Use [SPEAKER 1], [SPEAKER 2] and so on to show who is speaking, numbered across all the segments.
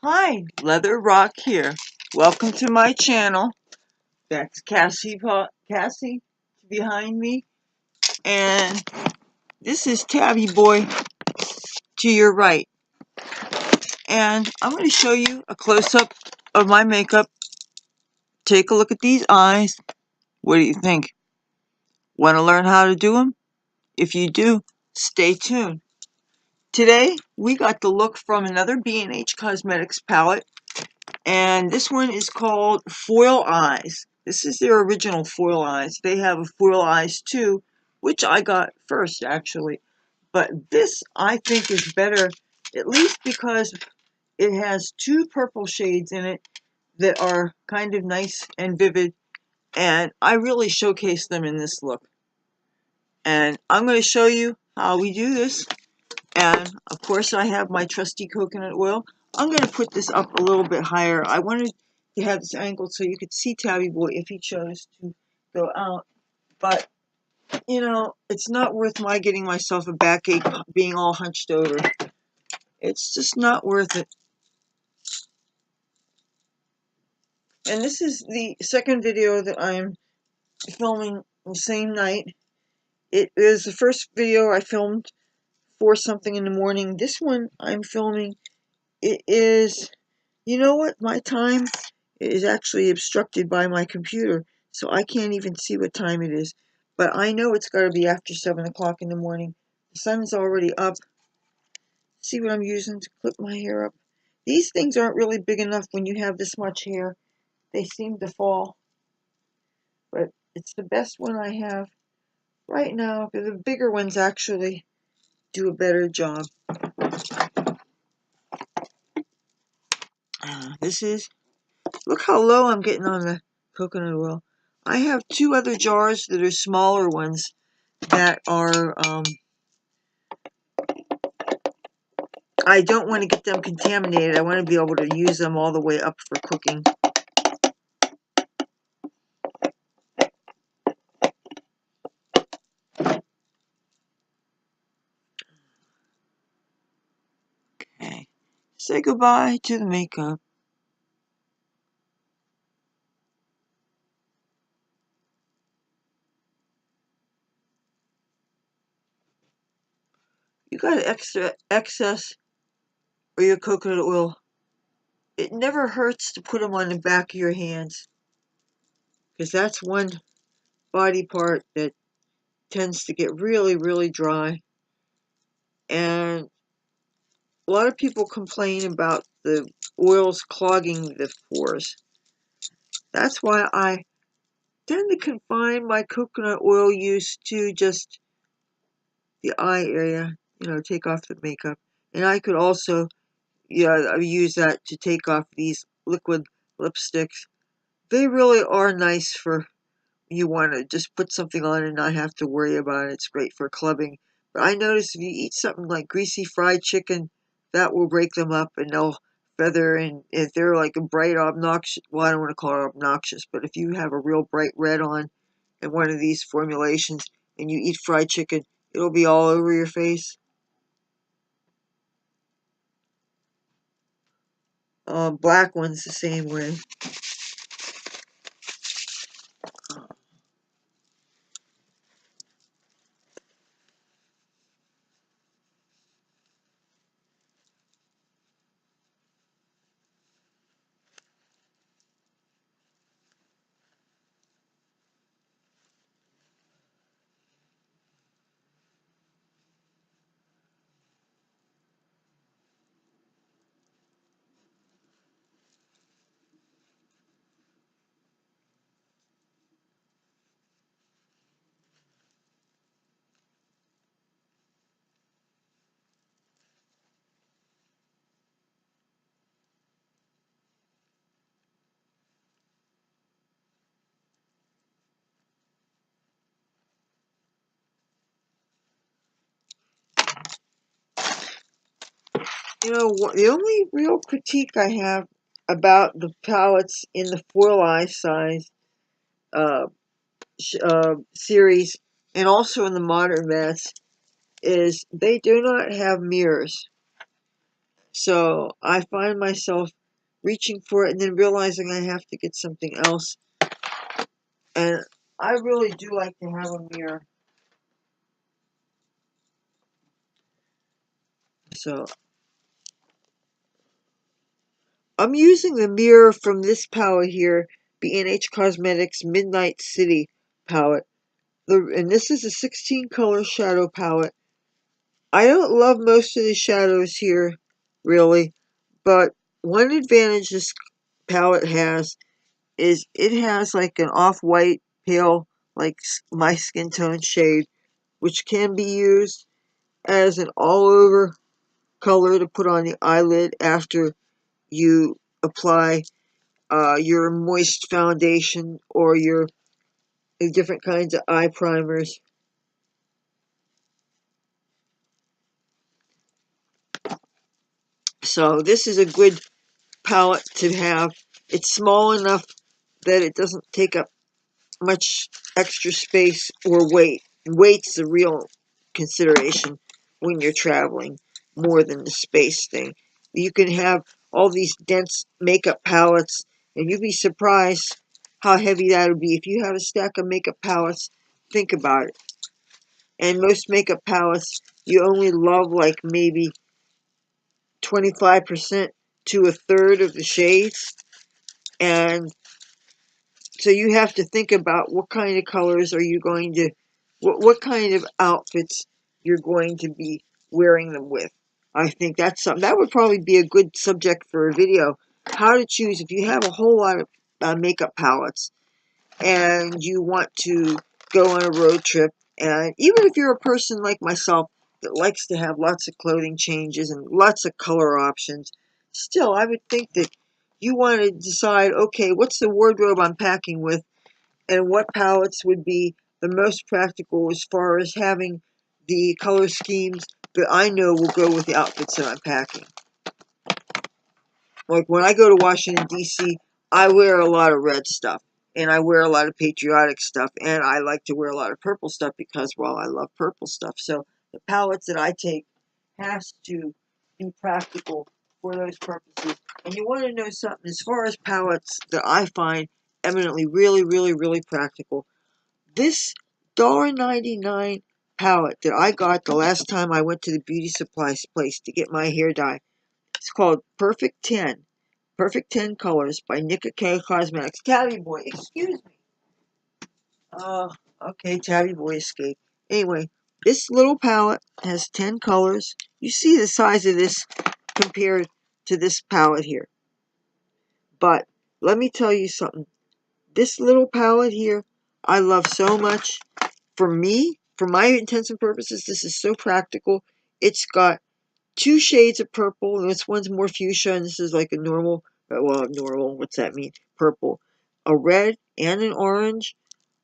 [SPEAKER 1] Hi, Leather Rokk here. Welcome to my channel. That's Cassie behind me. And this is Tabby Boy to your right. And I'm going to show you a close-up of my makeup. Take a look at these eyes. What do you think? Want to learn how to do them? If you do, stay tuned. Today, we got the look from another B&H Cosmetics palette. And this one is called Foil Eyes. This is their original Foil Eyes. They have a Foil Eyes too, which I got first actually. But this I think is better, at least because it has two purple shades in it that are kind of nice and vivid. And I really showcase them in this look. And I'm going to show you how we do this. And of course I have my trusty coconut oil. I'm going to put this up a little bit higher. I wanted to have this angled so you could see Tabby Boy if he chose to go out. But, you know, it's not worth my getting myself a backache being all hunched over. It's just not worth it. And this is the second video that I'm filming the same night. It is the first video I filmed for something in the morning. This one I'm filming, it is, you know what, my time is actually obstructed by my computer, so I can't even see what time it is. But I know it's got to be after 7 o'clock in the morning. The sun's already up. See what I'm using to clip my hair up? These things aren't really big enough when you have this much hair. They seem to fall. But it's the best one I have right now. The bigger ones actually do a better job. This is, look how low I'm getting on the coconut oil. I have two other jars that are smaller ones that are, I don't want to get them contaminated. I want to be able to use them all the way up for cooking. Okay. Say goodbye to the makeup. You got extra excess or your coconut oil. It never hurts to put them on the back of your hands, because that's one body part that tends to get really, really dry. And a lot of people complain about the oils clogging the pores. That's why I tend to confine my coconut oil use to just the eye area, you know, take off the makeup. And I could also, yeah, use that to take off these liquid lipsticks. They really are nice for you want to just put something on and not have to worry about it. It's great for clubbing. But I notice if you eat something like greasy fried chicken, that will break them up and they'll feather. And if they're like a bright obnoxious, well, I don't want to call it obnoxious, but if you have a real bright red on in one of these formulations and you eat fried chicken, it'll be all over your face. Black one's the same way. You know, the only real critique I have about the palettes in the Foil Eye size series, and also in the Modern Mattes, is they do not have mirrors. So I find myself reaching for it and then realizing I have to get something else. And I really do like to have a mirror. So I'm using the mirror from this palette here, B&H Cosmetics Midnight City palette. And this is a 16 color shadow palette. I don't love most of the shadows here, really, but one advantage this palette has is it has like an off-white, pale, like my skin tone shade, which can be used as an all-over color to put on the eyelid after you apply your moist foundation or your different kinds of eye primers. So this is a good palette to have. It's small enough that it doesn't take up much extra space or weight. Weight's the real consideration when you're traveling, more than the space thing. You can have all these dense makeup palettes, and you'd be surprised how heavy that would be. If you have a stack of makeup palettes, think about it. And most makeup palettes, you only love like maybe 25% to a third of the shades. And so you have to think about what kind of colors are you going to, what kind of outfits you're going to be wearing them with. I think that's something, that would probably be a good subject for a video. How to choose, if you have a whole lot of makeup palettes and you want to go on a road trip, and even if you're a person like myself that likes to have lots of clothing changes and lots of color options, still I would think that you want to decide, okay, what's the wardrobe I'm packing with, and what palettes would be the most practical as far as having the color schemes that I know will go with the outfits that I'm packing. Like when I go to Washington, D.C., I wear a lot of red stuff, and I wear a lot of patriotic stuff, and I like to wear a lot of purple stuff because, well, I love purple stuff. So the palettes that I take has to be practical for those purposes. And you want to know something, as far as palettes that I find eminently really, really, really practical, this $1.99 palette that I got the last time I went to the beauty supplies place to get my hair dye, it's called Perfect 10. Perfect 10 Colors by Nicka K Cosmetics. Tabby Boy, excuse me. Oh, okay, Tabby Boy escaped. Anyway, this little palette has 10 colors. You see the size of this compared to this palette here. But let me tell you something. This little palette here, I love so much. For me, for my intents and purposes, this is so practical. It's got 2 shades of purple, and this one's more fuchsia, and this is like a normal, well, normal, what's that mean? Purple. A red and an orange,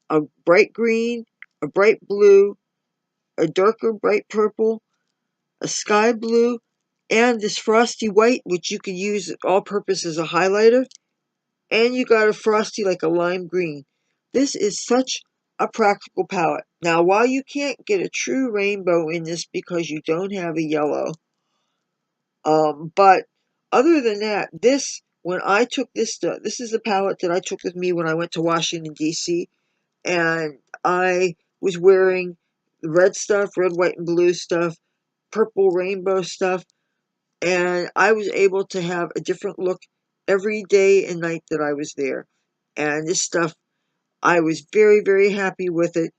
[SPEAKER 1] a bright green, a bright blue, a darker bright purple, a sky blue, and this frosty white, which you can use all purpose as a highlighter, and you got a frosty like a lime green. This is such a practical palette. Now, while you can't get a true rainbow in this because you don't have a yellow, but other than that, this, when I took this is the palette that I took with me when I went to Washington, D.C., and I was wearing red stuff, red, white, and blue stuff, purple rainbow stuff, and I was able to have a different look every day and night that I was there. And this stuff, I was very, very happy with it.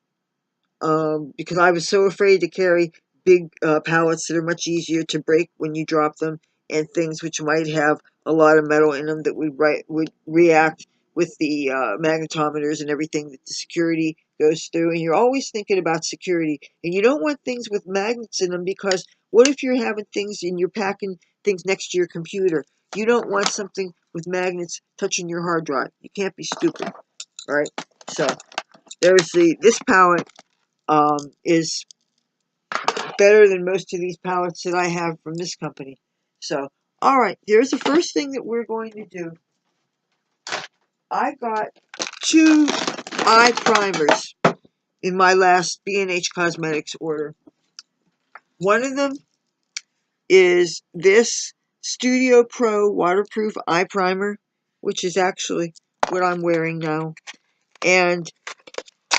[SPEAKER 1] Because I was so afraid to carry big pallets that are much easier to break when you drop them, and things which might have a lot of metal in them that would react with the magnetometers and everything that the security goes through. And you're always thinking about security, and you don't want things with magnets in them, because what if you're having things and you're packing things next to your computer? You don't want something with magnets touching your hard drive. You can't be stupid, right? So there's this palette is better than most of these palettes that I have from this company. So, alright, here's the first thing that we're going to do. I got 2 eye primers in my last B&H Cosmetics order. One of them is this Studio Pro Waterproof Eye Primer, which is actually what I'm wearing now. And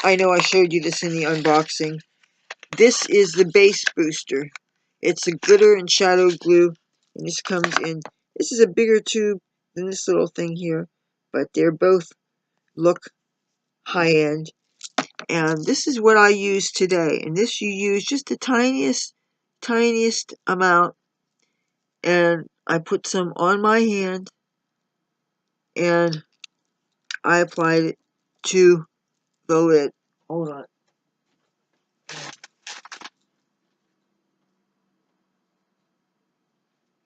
[SPEAKER 1] I know I showed you this in the unboxing. This is the base booster. It's a glitter and shadow glue, and this comes in. This is a bigger tube than this little thing here, but they're both look high end. And this is what I use today. And this you use just the tiniest amount. And I put some on my hand, and I applied it to the lid. Hold on.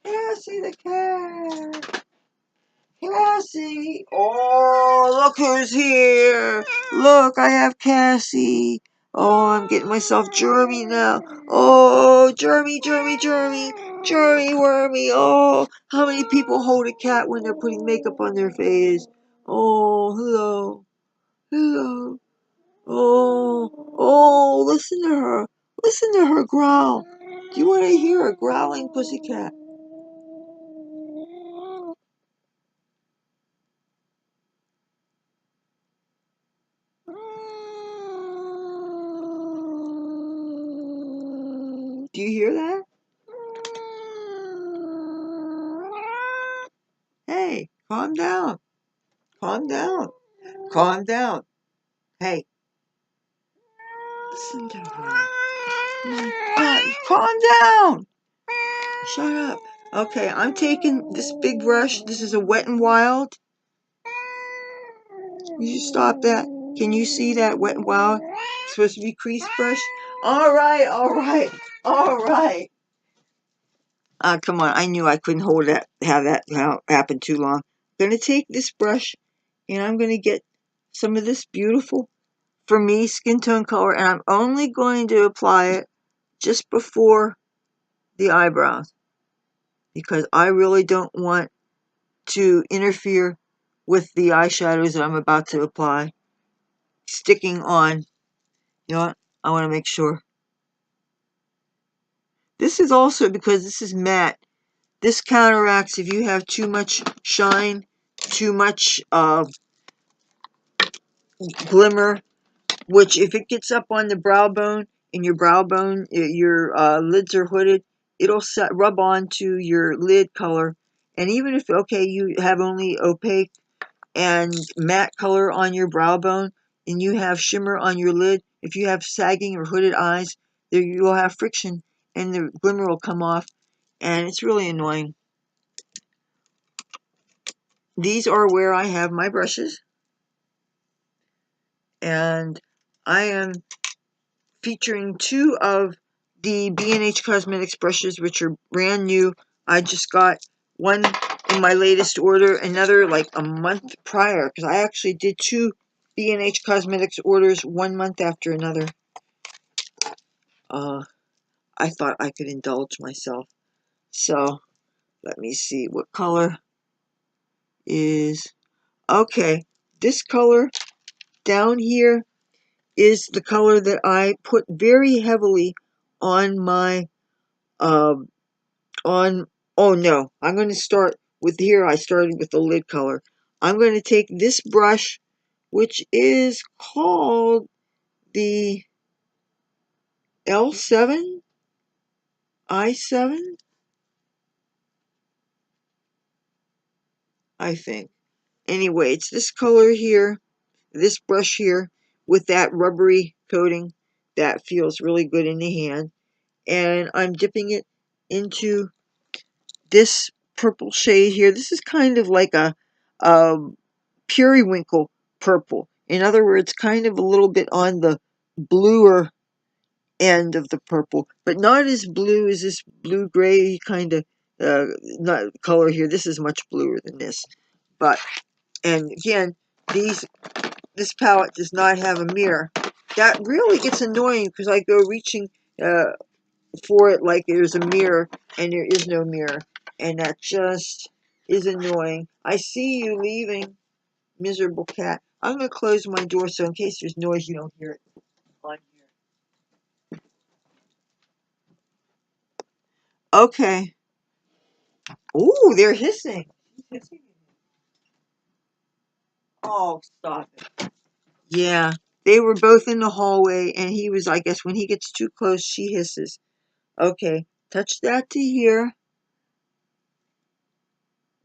[SPEAKER 1] Cassie the cat. Cassie. Oh, look who's here. Look, I have Cassie. Oh, I'm getting myself germy now. Oh, germy. Germy wormy. Oh, how many people hold a cat when they're putting makeup on their face? Oh, hello. Hello. Oh, listen to her. Listen to her growl. Do you want to hear a growling pussycat? Do you hear that? Hey, calm down. Calm down. Calm down. Hey, listen to her. Calm down. Shut up. Okay, I'm taking this big brush. This is a Wet n Wild. You stop that. Can you see that Wet n Wild? It's supposed to be crease brush. All right. Come on. I knew I couldn't have that happen too long. I'm gonna take this brush, and I'm gonna get some of this beautiful, for me, skin tone color, and I'm only going to apply it just before the eyebrows, because I really don't want to interfere with the eyeshadows that I'm about to apply sticking on. You know what? I want to make sure. This is also, because this is matte, this counteracts if you have too much shine, too much glimmer, which if it gets up on the brow bone, and your brow bone, your lids are hooded, it'll rub onto your lid color. And even if, okay, you have only opaque and matte color on your brow bone, and you have shimmer on your lid, if you have sagging or hooded eyes, there you will have friction, and the glimmer will come off, and it's really annoying. These are where I have my brushes, and I am featuring two of the B&H Cosmetics brushes, which are brand new. I just got one in my latest order, another like a month prior, because I actually did two B&H Cosmetics orders 1 month after another. I thought I could indulge myself. So, let me see what color is... Okay, this color down here is the color that I put very heavily on my, oh no, I'm going to start with here. I started with the lid color. I'm going to take this brush, which is called the L7, I7, I think. Anyway, it's this color here, this brush here, with that rubbery coating that feels really good in the hand. And I'm dipping it into this purple shade here. This is kind of like a periwinkle purple. In other words, kind of a little bit on the bluer end of the purple, but not as blue as this blue-gray kind of not color here. This is much bluer than this. But, and again, this palette does not have a mirror. That really gets annoying because I go reaching for it like there's a mirror, and there is no mirror. And that just is annoying. I see you leaving, miserable cat. I'm going to close my door so in case there's noise you don't hear it on here. Okay. Ooh, they're hissing. Oh, stop it. Yeah, they were both in the hallway, and he was, I guess, when he gets too close, she hisses. Okay, touch that to here.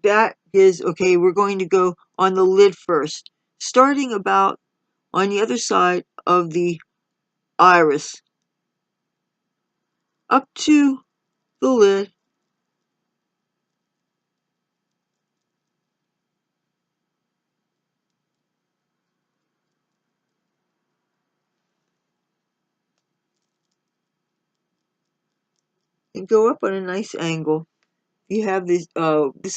[SPEAKER 1] That is, okay, we're going to go on the lid first, starting about on the other side of the iris, up to the lid. And go up on a nice angle. You have this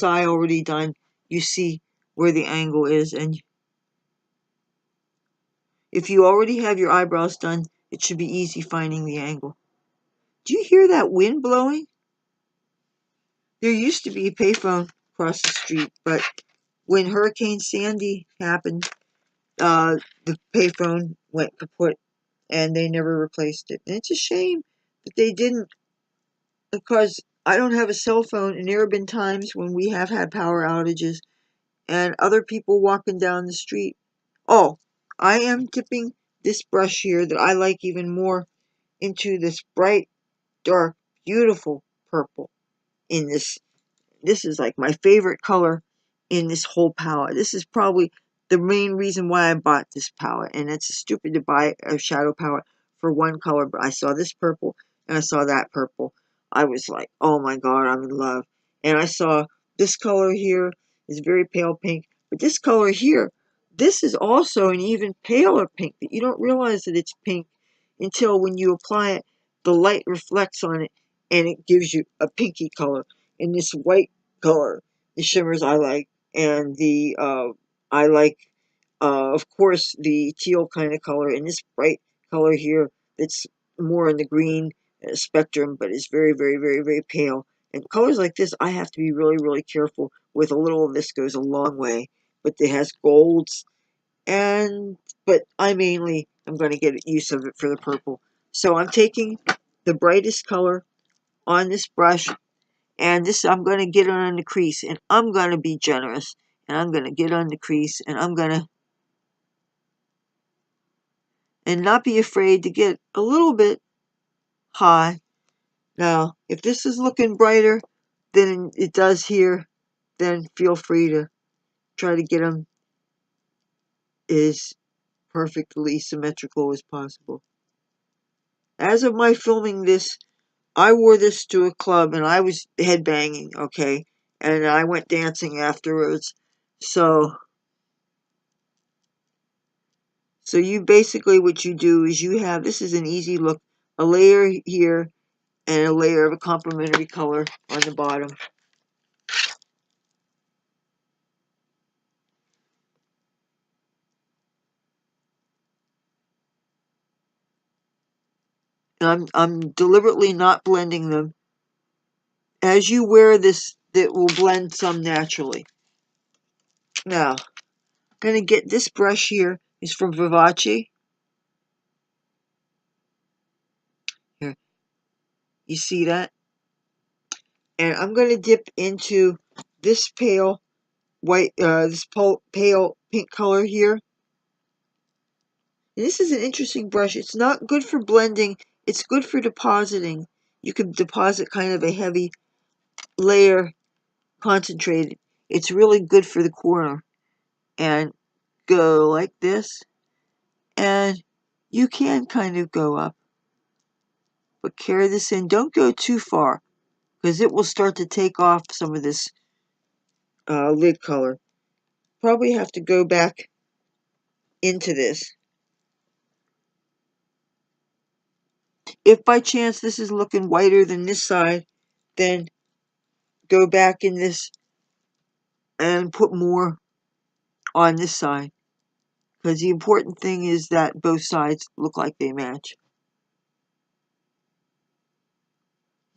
[SPEAKER 1] eye already done. You see where the angle is, and if you already have your eyebrows done, it should be easy finding the angle. Do you hear that wind blowing? There used to be a payphone across the street, but when Hurricane Sandy happened, the payphone went kaput, and they never replaced it. And it's a shame that they didn't, because I don't have a cell phone, and there have been times when we have had power outages, and other people walking down the street. Oh, I am dipping this brush here that I like even more into this bright, dark, beautiful purple in this. This is like my favorite color in this whole palette. This is probably the main reason why I bought this palette. And it's stupid to buy a shadow palette for one color, but I saw this purple and I saw that purple. I was like, oh my god, I'm in love. And I saw this color here is very pale pink, but this color here, this is also an even paler pink, that you don't realize that it's pink until when you apply it, the light reflects on it and it gives you a pinky color. In this white color, the shimmers I like, and I like, of course, the teal kind of color, and this bright color here that's more in the green spectrum, but is very, very, very, very pale. And colors like this, I have to be really, really careful with. A little of this goes a long way, but it has golds, but I mainly am going to get use of it for the purple. So I'm taking the brightest color on this brush, and this, I'm going to get it on the crease, and I'm going to be generous, and I'm going to get on the crease, and I'm going to, and not be afraid to get a little bit high. Now, if this is looking brighter than it does here, then feel free to try to get them as perfectly symmetrical as possible. As of my filming this, I wore this to a club, and I was headbanging, okay? And I went dancing afterwards. So you basically, what you do is you have, this is an easy look, a layer here and a layer of a complementary color on the bottom. And I'm deliberately not blending them. As you wear this, it will blend some naturally. Now, I'm going to get this brush here. It's from Vivace. Here, you see that? And I'm going to dip into this pale white, this pale pink color here. And this is an interesting brush. It's not good for blending. It's good for depositing. You can deposit kind of a heavy layer concentrated. It's really good for the corner. And go like this. And you can kind of go up. But carry this in. Don't go too far, because it will start to take off some of this lid color. Probably have to go back into this. If by chance this is looking whiter than this side, then go back in this and put more on this side. Because the important thing is that both sides look like they match.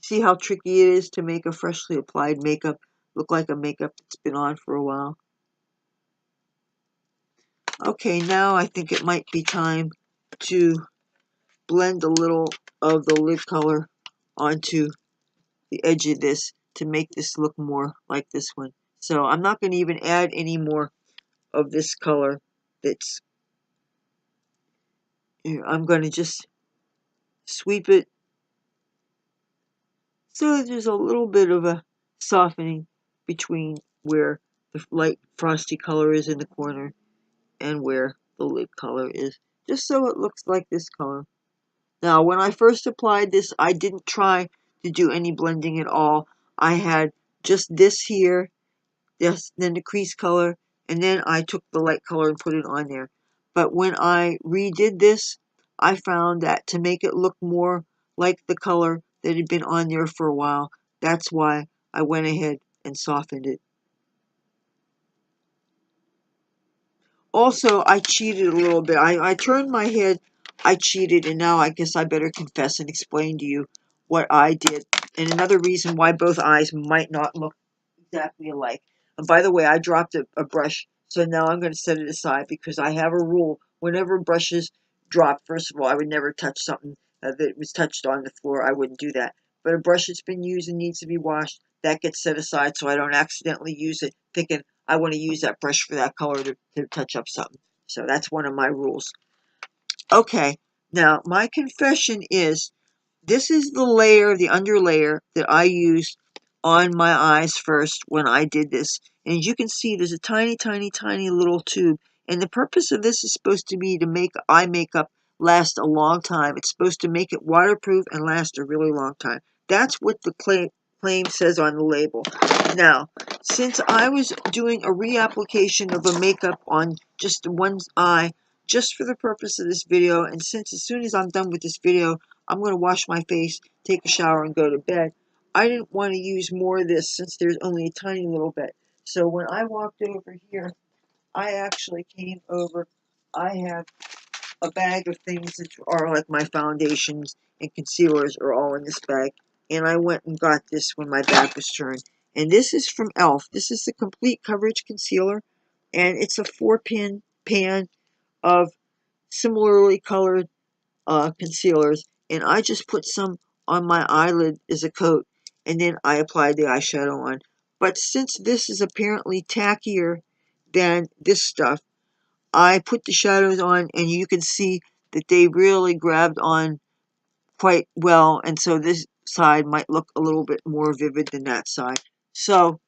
[SPEAKER 1] See how tricky it is to make a freshly applied makeup look like a makeup that's been on for a while? Okay, now I think it might be time to blend a little of the lid color onto the edge of this. to make this look more like this one. So I'm not going to even add any more of this color. That's I'm going to just sweep it so there's a little bit of a softening between where the light frosty color is in the corner and where the lid color is, just so it looks like this color. Now, when I first applied this, I didn't try to do any blending at all. I had just this here, yes, then the crease color, and then I took the light color and put it on there. But when I redid this, I found that to make it look more like the color that had been on there for a while, that's why I went ahead and softened it. Also, I cheated a little bit. I turned my head, I cheated, and now I guess I better confess and explain to you what I did. And another reason why both eyes might not look exactly alike. And by the way, I dropped a brush, so now I'm going to set it aside because I have a rule. Whenever brushes drop, first of all, I would never touch something that was touched on the floor. I wouldn't do that. But a brush that's been used and needs to be washed, that gets set aside so I don't accidentally use it thinking I want to use that brush for that color to touch up something. So that's one of my rules. Okay, now my confession is this is the layer, the under layer that I used on my eyes first when I did this. And as you can see, there's a tiny, tiny, tiny little tube. And the purpose of this is supposed to be to make eye makeup last a long time. It's supposed to make it waterproof and last a really long time. That's what the claim says on the label. Now, since I was doing a reapplication of a makeup on just one eye, just for the purpose of this video, and since as soon as I'm done with this video, I'm going to wash my face, take a shower, and go to bed, I didn't want to use more of this since there's only a tiny little bit. So when I walked over here, I actually came over. I have a bag of things that are like my foundations and concealers are all in this bag. And I went and got this when my back was turned. And this is from e.l.f. This is the Complete Coverage Concealer. And it's a 4-pin pan of similarly colored concealers, and I just put some on my eyelid as a coat, and then I applied the eyeshadow on. But since this is apparently tackier than this stuff, I put the shadows on, and you can see that they really grabbed on quite well, and so this side might look a little bit more vivid than that side. So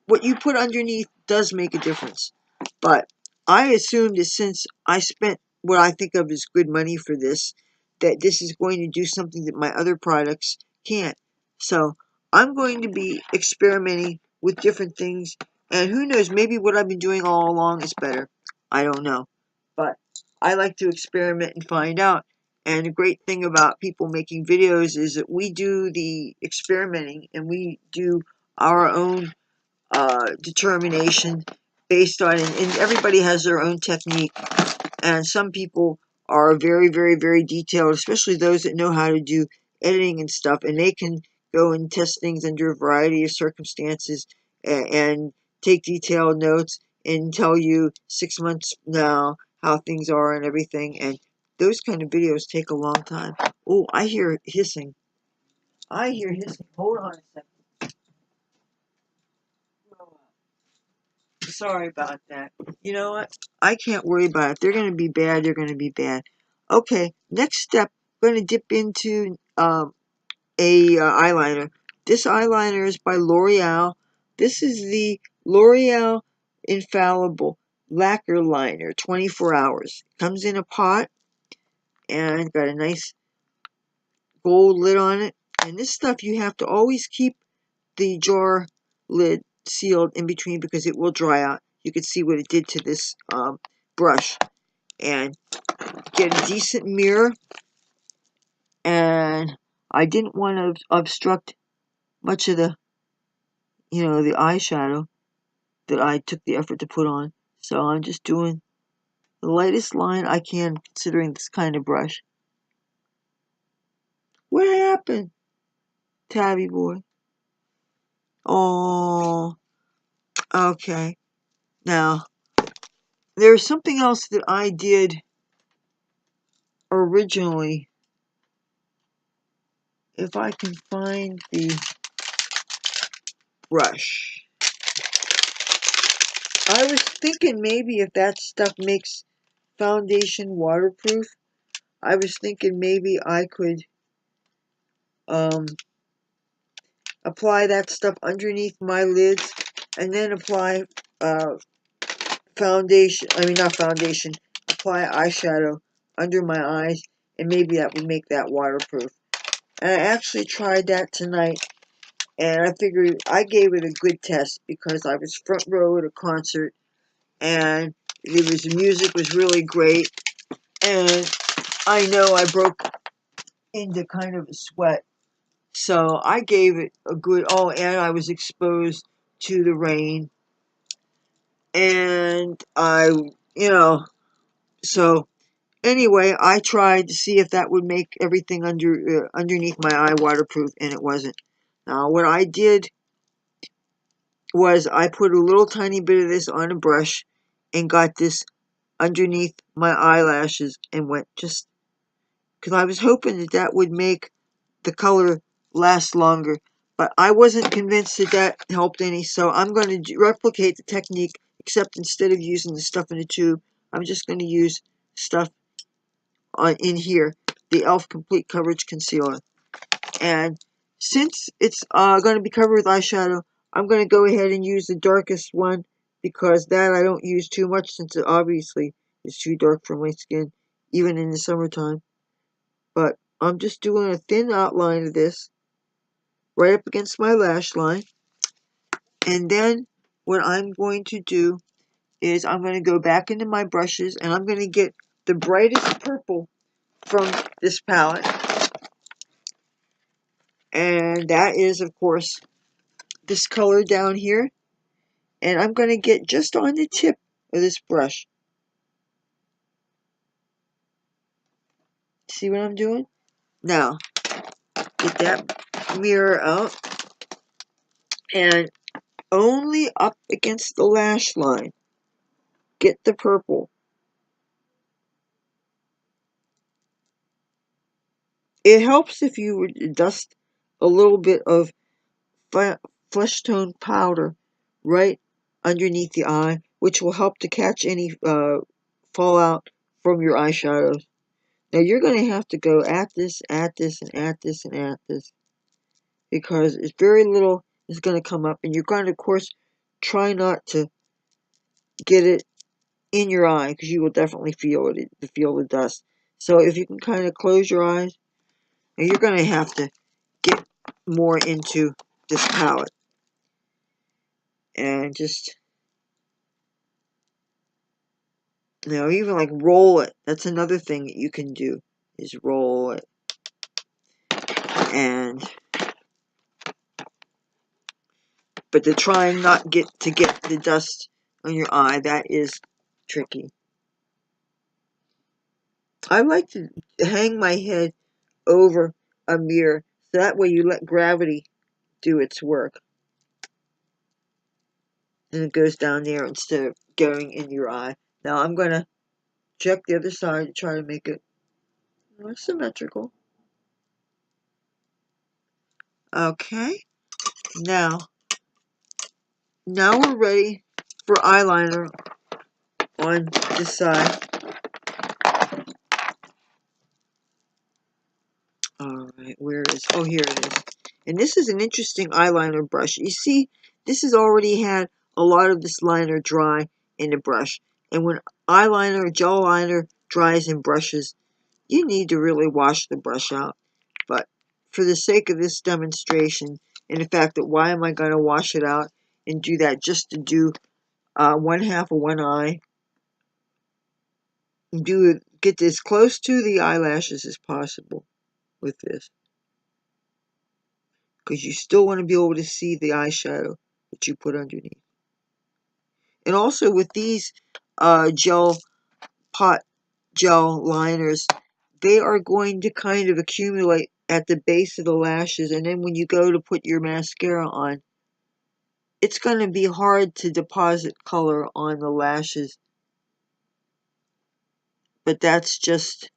[SPEAKER 1] what you put underneath does make a difference. But I assumed that since I spent what I think of as good money for this, that this is going to do something that my other products can't. So I'm going to be experimenting with different things, and who knows, maybe what I've been doing all along is better. I don't know. But I like to experiment and find out. And the great thing about people making videos is that we do the experimenting and we do our own determination based on, and everybody has their own technique. And some people are very, very, very detailed, especially those that know how to do editing and stuff, and they can go and test things under a variety of circumstances and take detailed notes and tell you 6 months now how things are and everything. And those kind of videos take a long time. Oh, I hear hissing. I hear hissing. Hold on a second. Sorry about that. You know what? I can't worry about it. If they're going to be bad, they're going to be bad. Okay, next step, I'm going to dip into eyeliner. This eyeliner is by L'Oreal. This is the L'Oreal Infallible Lacquer Liner, 24 hours. Comes in a pot and got a nice gold lid on it. And this stuff, you have to always keep the jar lid sealed in between because it will dry out. You can see what it did to this brush. And get a decent mirror. And I didn't want to obstruct much of the, the eyeshadow that I took the effort to put on. So I'm just doing the lightest line I can considering this kind of brush. What happened, Tabby boy? Oh, okay. Now, there's something else that I did originally. If I can find the brush. I was thinking maybe if that stuff makes foundation waterproof, I was thinking maybe I could apply that stuff underneath my lids and then apply foundation, not foundation, apply eyeshadow under my eyes, and maybe that would make that waterproof. And I actually tried that tonight, and I figured I gave it a good test because I was front row at a concert, and the music was really great, and I know I broke into kind of a sweat. So I gave it a good, and I was exposed to the rain. And so anyway, I tried to see if that would make everything underneath my eye waterproof, and it wasn't. Now, what I did was I put a little tiny bit of this on a brush and got this underneath my eyelashes and went just, because I was hoping that that would make the color last longer, but I wasn't convinced that that helped any, so I'm going to replicate the technique, except instead of using the stuff in a tube, I'm just going to use stuff in here, the e.l.f. Complete Coverage Concealer. And since it's going to be covered with eyeshadow, I'm going to go ahead and use the darkest one, because that I don't use too much since it obviously is too dark for my skin, even in the summertime. But I'm just doing a thin outline of this right up against my lash line. And then what I'm going to do is I'm going to go back into my brushes and I'm going to get the brightest purple from this palette. And that is, of course, this color down here. And I'm going to get just on the tip of this brush. See what I'm doing? Now, get that mirror out. And only up against the lash line, get the purple. It helps if you would dust a little bit of flesh tone powder right underneath the eye, which will help to catch any fallout from your eyeshadows. Now you're going to have to go at this, and at this, and at this, because it's very little is going to come up, and you're going to, of course, try not to get it in your eye, because you will definitely feel the dust. So if you can kind of close your eyes, and you're going to have to get more into this palette. And just, even like roll it. That's another thing that you can do, is roll it. But to try and not get the dust on your eye, that is tricky. I like to hang my head over a mirror, so that way you let gravity do its work. And it goes down there instead of going in your eye. Now I'm going to check the other side to try to make it more symmetrical. Okay. Now we're ready for eyeliner on this side. Alright, where is, here it is. And this is an interesting eyeliner brush. You see, this has already had a lot of this liner dry in the brush. And when eyeliner, gel liner dries in brushes, you need to really wash the brush out. But for the sake of this demonstration, and the fact that why am I going to wash it out and do that just to do one half of one eye, get as close to the eyelashes as possible with this, because you still want to be able to see the eyeshadow that you put underneath. And also with these pot gel liners, they are going to kind of accumulate at the base of the lashes, and then when you go to put your mascara on, it's going to be hard to deposit color on the lashes. But that's just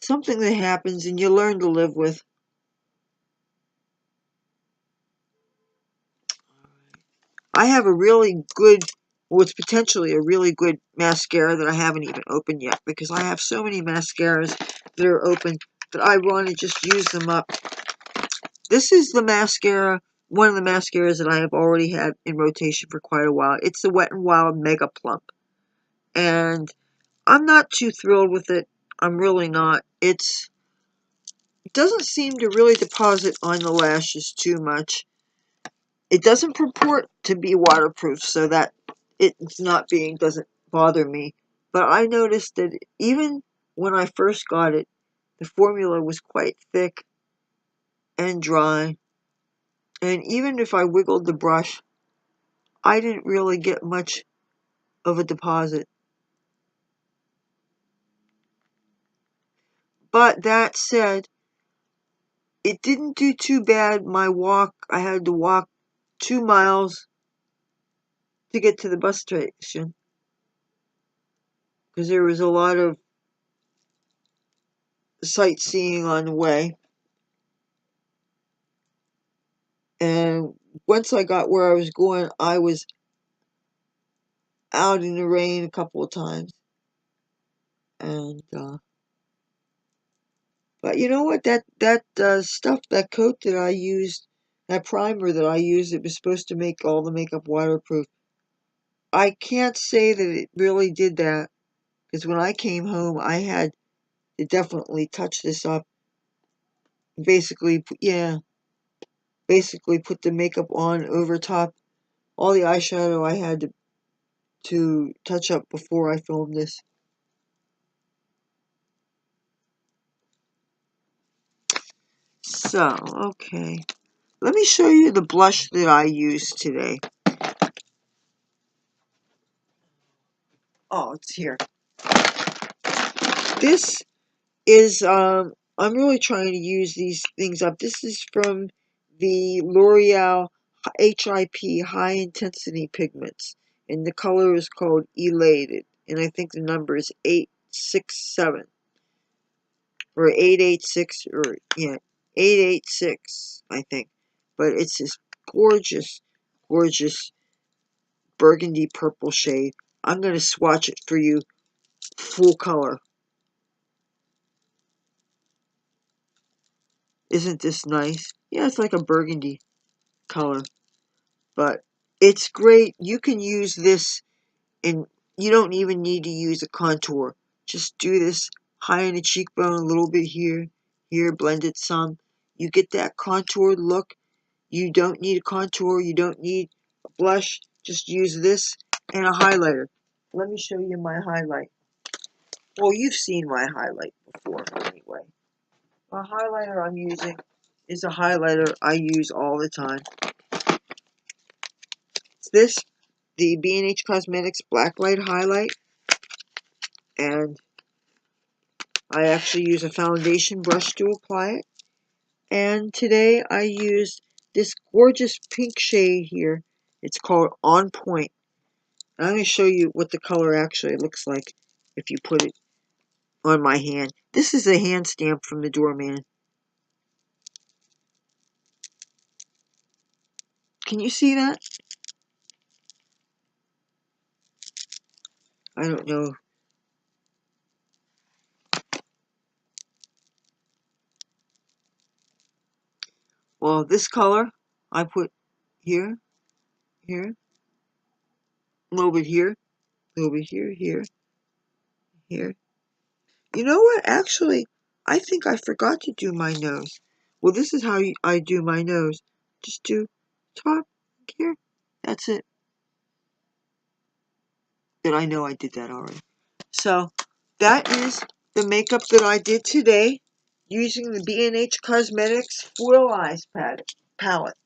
[SPEAKER 1] something that happens and you learn to live with. I have a really good, well, it's potentially a really good mascara that I haven't even opened yet, because I have so many mascaras that are open that I want to just use them up. This is the mascara, one of the mascaras that I have already had in rotation for quite a while. It's the Wet n Wild Mega Plump. And I'm not too thrilled with it. I'm really not. It doesn't seem to really deposit on the lashes too much. It doesn't purport to be waterproof, so that it's not being doesn't bother me. But I noticed that even when I first got it, the formula was quite thick and dry. And even if I wiggled the brush, I didn't really get much of a deposit. But that said, it didn't do too bad. My walk, I had to walk 2 miles to get to the bus station, because there was a lot of sightseeing on the way. And once I got where I was going, I was out in the rain a couple of times. And but you know what? That stuff, that coat that I used, that primer that I used, it was supposed to make all the makeup waterproof. I can't say that it really did that, because when I came home, I had to definitely touch this up. Basically, yeah, basically put the makeup on over top. All the eyeshadow I had to touch up before I filmed this. So, okay. Let me show you the blush that I used today. Oh, it's here. This is, I'm really trying to use these things up. This is from the L'Oreal HIP, High Intensity Pigments. And the color is called Elated. And I think the number is 867. Or 886, or, yeah, 886, I think. But it's this gorgeous, gorgeous burgundy purple shade. I'm going to swatch it for you full color. Isn't this nice? Yeah, it's like a burgundy color. But it's great. You can use this, and you don't even need to use a contour. Just do this high in the cheekbone, a little bit here, here, blend it some. You get that contoured look. You don't need a contour. You don't need a blush. Just use this and a highlighter. Let me show you my highlight. Well, you've seen my highlight before anyway. The highlighter I'm using is a highlighter I use all the time. It's this, the B&H Cosmetics Blacklight Highlight. And I actually use a foundation brush to apply it. And today I used this gorgeous pink shade here. It's called On Point. And I'm going to show you what the color actually looks like if you put it on my hand. This is a hand stamp from the doorman. Can you see that? I don't know. Well, this color I put here, here, a little bit here, a little bit here, here, here. You know what? Actually, I think I forgot to do my nose. Well, this is how I do my nose. Just do top here. That's it. But I know I did that already. So, that is the makeup that I did today using the B&H Cosmetics Foil Eyes palette.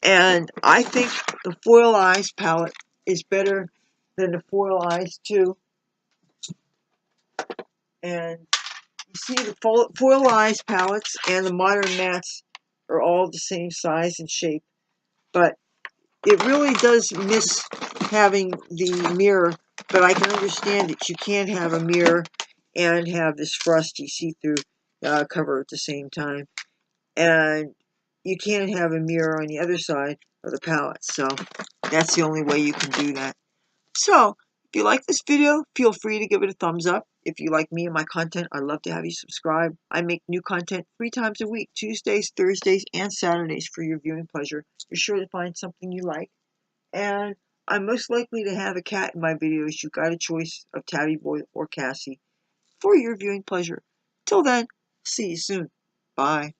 [SPEAKER 1] And I think the Foil Eyes palette is better than the Foil Eyes 2. And you see, the Foil Eyes palettes and the Modern Mattes are all the same size and shape. But it really does miss having the mirror. But I can understand that you can't have a mirror and have this frosty see-through cover at the same time. And you can't have a mirror on the other side of the palette. So that's the only way you can do that. So if you like this video, feel free to give it a thumbs up. If you like me and my content, I'd love to have you subscribe. I make new content 3 times a week, Tuesdays, Thursdays, and Saturdays for your viewing pleasure. You're sure to find something you like. And I'm most likely to have a cat in my videos. You got a choice of Tabby Boy or Cassie for your viewing pleasure. Till then, see you soon. Bye.